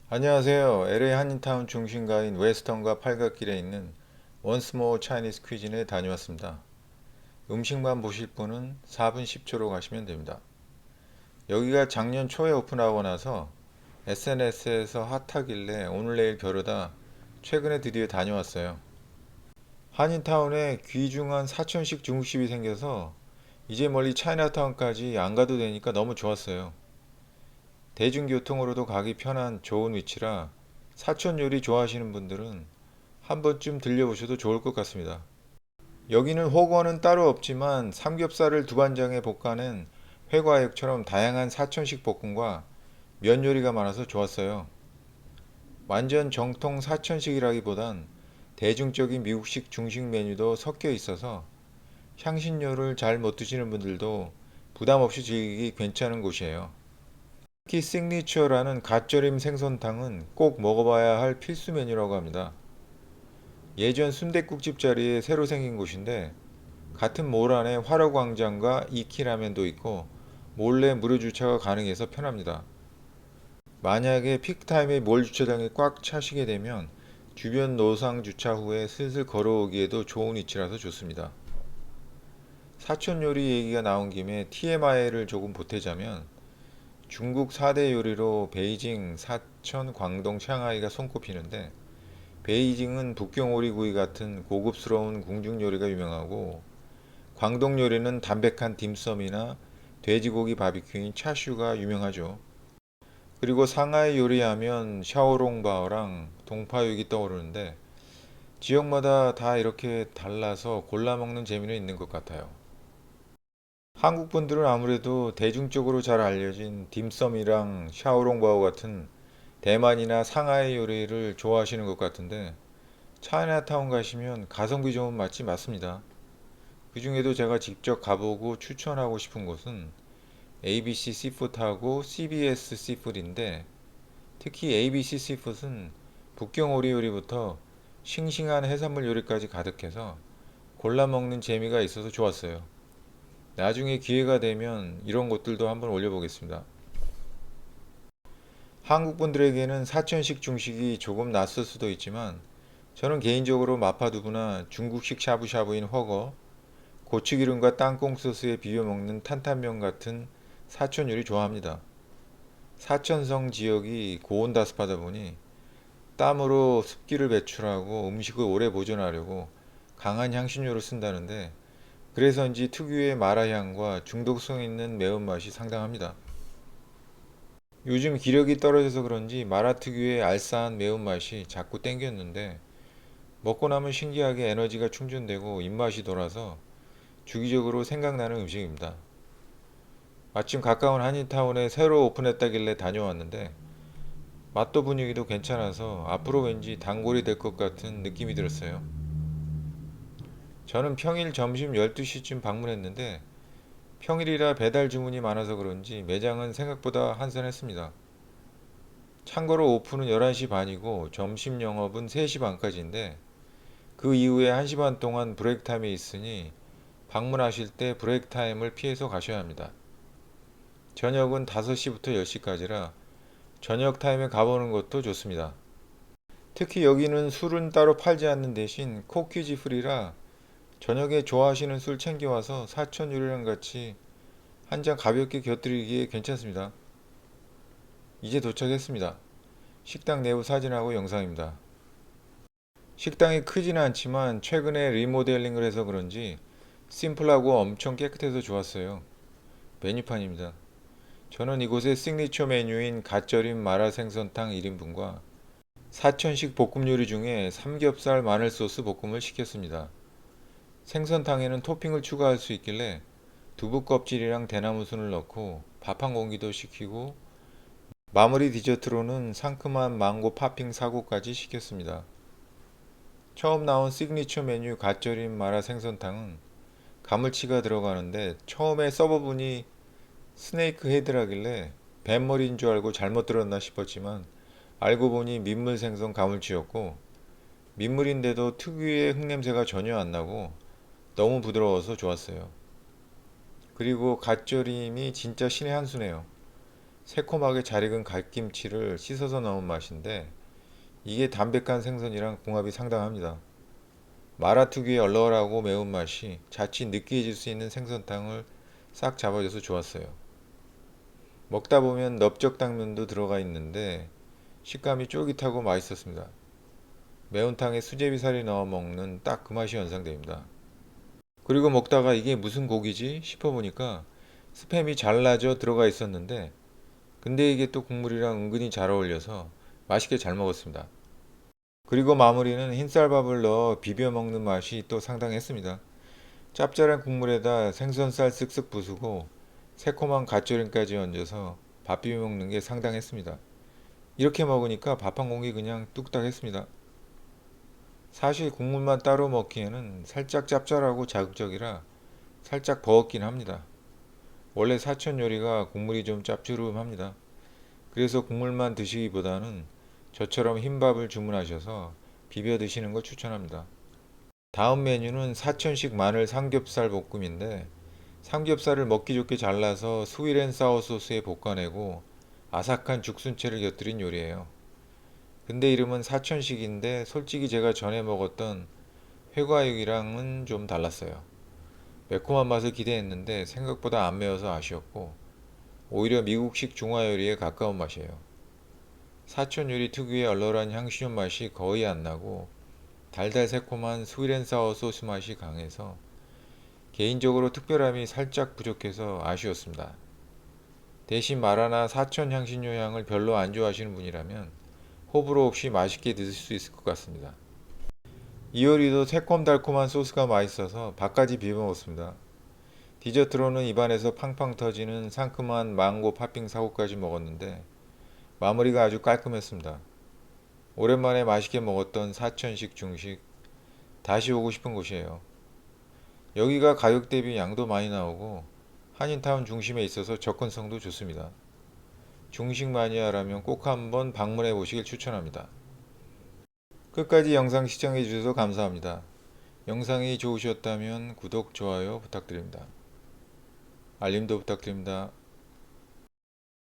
안녕하세요. LA 한인타운 중심가인 웨스턴과 팔각길에 있는 원스모어 차이니스 퀴진에 다녀왔습니다. 음식만 보실 분은 4분 10초로 가시면 됩니다. 여기가 작년 초에 오픈하고 나서 SNS에서 핫하길래 오늘 내일 겨루다 최근에 드디어 다녀왔어요. 한인타운에 귀중한 사천식 중국집이 생겨서 이제 멀리 차이나타운까지 안 가도 되니까 너무 좋았어요. 대중교통으로도 가기 편한 좋은 위치라 사천 요리 좋아하시는 분들은 한 번쯤 들려보셔도 좋을 것 같습니다. 여기는 호거는 따로 없지만 삼겹살을 두반장에 볶아낸 회과육처럼 다양한 사천식 볶음과 면 요리가 많아서 좋았어요. 완전 정통 사천식이라기보단 대중적인 미국식 중식 메뉴도 섞여 있어서 향신료를 잘 못 드시는 분들도 부담 없이 즐기기 괜찮은 곳이에요. 특히 시그니처라는 갓절임 생선탕은 꼭 먹어봐야 할 필수 메뉴라고 합니다. 예전 순댓국집 자리에 새로 생긴 곳인데 같은 몰 안에 화로광장과 이키라면도 있고 몰래 무료 주차가 가능해서 편합니다. 만약에 피크타임에 몰 주차장이 꽉 차시게 되면 주변 노상 주차 후에 슬슬 걸어오기에도 좋은 위치라서 좋습니다. 사천 요리 얘기가 나온 김에 TMI를 조금 보태자면 중국 4대 요리로 베이징, 사천, 광동, 샹하이가 손꼽히는데 베이징은 북경 오리구이 같은 고급스러운 궁중 요리가 유명하고 광동 요리는 담백한 딤섬이나 돼지고기 바비큐인 차슈가 유명하죠. 그리고 상하이 요리하면 샤오롱바오랑 동파육이 떠오르는데 지역마다 다 이렇게 달라서 골라 먹는 재미는 있는 것 같아요. 한국 분들은 아무래도 대중적으로 잘 알려진 딤섬이랑 샤오롱바오 같은 대만이나 상하이 요리를 좋아하시는 것 같은데 차이나타운 가시면 가성비 좋은 맛집 맞습니다. 그 중에도 제가 직접 가보고 추천하고 싶은 곳은 ABC 시푸드하고 CBS 시푸드인데 특히 ABC 시푸드는 북경 오리 요리부터 싱싱한 해산물 요리까지 가득해서 골라 먹는 재미가 있어서 좋았어요. 나중에 기회가 되면 이런 곳들도 한번 올려보겠습니다. 한국 분들에게는 사천식 중식이 조금 낯설 수도 있지만 저는 개인적으로 마파두부나 중국식 샤브샤브인 허거, 고추기름과 땅콩 소스에 비벼 먹는 탄탄면 같은 사천 요리 좋아합니다. 사천성 지역이 고온다습하다 보니 땀으로 습기를 배출하고 음식을 오래 보존하려고 강한 향신료를 쓴다는데 그래서인지 특유의 마라향과 중독성 있는 매운맛이 상당합니다. 요즘 기력이 떨어져서 그런지 마라 특유의 알싸한 매운맛이 자꾸 땡겼는데 먹고 나면 신기하게 에너지가 충전되고 입맛이 돌아서 주기적으로 생각나는 음식입니다. 마침 가까운 한인타운에 새로 오픈했다길래 다녀왔는데 맛도 분위기도 괜찮아서 앞으로 왠지 단골이 될 것 같은 느낌이 들었어요. 저는 평일 점심 12시쯤 방문했는데 평일이라 배달 주문이 많아서 그런지 매장은 생각보다 한산했습니다. 참고로 오픈은 11시 반이고 점심 영업은 3시 반까지인데 그 이후에 1시 반 동안 브레이크 타임이 있으니 방문하실 때 브레이크 타임을 피해서 가셔야 합니다. 저녁은 5시부터 10시까지라 저녁 타임에 가보는 것도 좋습니다. 특히 여기는 술은 따로 팔지 않는 대신 코키지 프리라 저녁에 좋아하시는 술 챙겨와서 사천 유리랑 같이 한 잔 가볍게 곁들이기에 괜찮습니다. 이제 도착했습니다. 식당 내부 사진하고 영상입니다. 식당이 크지는 않지만 최근에 리모델링을 해서 그런지 심플하고 엄청 깨끗해서 좋았어요. 메뉴판입니다. 저는 이곳의 시그니처 메뉴인 갓절임 마라 생선탕 1인분과 사천식 볶음 요리 중에 삼겹살 마늘 소스 볶음을 시켰습니다. 생선탕에는 토핑을 추가할 수 있길래 두부 껍질이랑 대나무 순을 넣고 밥 한 공기도 시키고 마무리 디저트로는 상큼한 망고 팥빙 사고까지 시켰습니다. 처음 나온 시그니처 메뉴 갓절임 마라 생선탕은 가물치가 들어가는데 처음에 서버분이 스네이크 헤드라길래 뱀머리인 줄 알고 잘못 들었나 싶었지만 알고 보니 민물 생선 가물치였고 민물인데도 특유의 흙냄새가 전혀 안 나고 너무 부드러워서 좋았어요. 그리고 갓절임이 진짜 신의 한 수네요. 새콤하게 잘 익은 갓김치를 씻어서 넣은 맛인데 이게 담백한 생선이랑 궁합이 상당합니다. 마라 특유의 얼얼하고 매운맛이 자칫 느끼해질 수 있는 생선탕을 싹 잡아줘서 좋았어요. 먹다 보면 넓적 당면도 들어가 있는데 식감이 쫄깃하고 맛있었습니다. 매운탕에 수제비살이 넣어 먹는 딱 그 맛이 연상됩니다. 그리고 먹다가 이게 무슨 고기지 싶어 보니까 스팸이 잘라져 들어가 있었는데 근데 이게 또 국물이랑 은근히 잘 어울려서 맛있게 잘 먹었습니다. 그리고 마무리는 흰쌀밥을 넣어 비벼 먹는 맛이 또 상당했습니다. 짭짤한 국물에다 생선살 쓱쓱 부수고 새콤한 갓조림까지 얹어서 밥 비벼 먹는 게 상당했습니다. 이렇게 먹으니까 밥 한 공기 그냥 뚝딱 했습니다. 사실 국물만 따로 먹기에는 살짝 짭짤하고 자극적이라 살짝 버겁긴 합니다. 원래 사천 요리가 국물이 좀 짭조름합니다. 그래서 국물만 드시기보다는 저처럼 흰밥을 주문하셔서 비벼 드시는 걸 추천합니다. 다음 메뉴는 사천식 마늘 삼겹살 볶음인데 삼겹살을 먹기 좋게 잘라서 스윗앤사워 소스에 볶아내고 아삭한 죽순채를 곁들인 요리예요. 근데 이름은 사천식인데 솔직히 제가 전에 먹었던 회과육이랑은 좀 달랐어요. 매콤한 맛을 기대했는데 생각보다 안 매워서 아쉬웠고 오히려 미국식 중화요리에 가까운 맛이에요. 사천 요리 특유의 얼얼한 향신료 맛이 거의 안 나고 달달 새콤한 스윗앤사워 소스 맛이 강해서 개인적으로 특별함이 살짝 부족해서 아쉬웠습니다. 대신 마라나 사천 향신료 향을 별로 안 좋아하시는 분이라면 호불호 없이 맛있게 드실 수 있을 것 같습니다. 이 요리도 새콤달콤한 소스가 맛있어서 밥까지 비벼 먹었습니다. 디저트로는 입안에서 팡팡 터지는 상큼한 망고 팥빙 사고까지 먹었는데 마무리가 아주 깔끔했습니다. 오랜만에 맛있게 먹었던 사천식 중식 다시 오고 싶은 곳이에요. 여기가 가격 대비 양도 많이 나오고 한인타운 중심에 있어서 접근성도 좋습니다. 중식 마니아라면 꼭 한번 방문해 보시길 추천합니다. 끝까지 영상 시청해 주셔서 감사합니다. 영상이 좋으셨다면 구독, 좋아요 부탁드립니다. 알림도 부탁드립니다.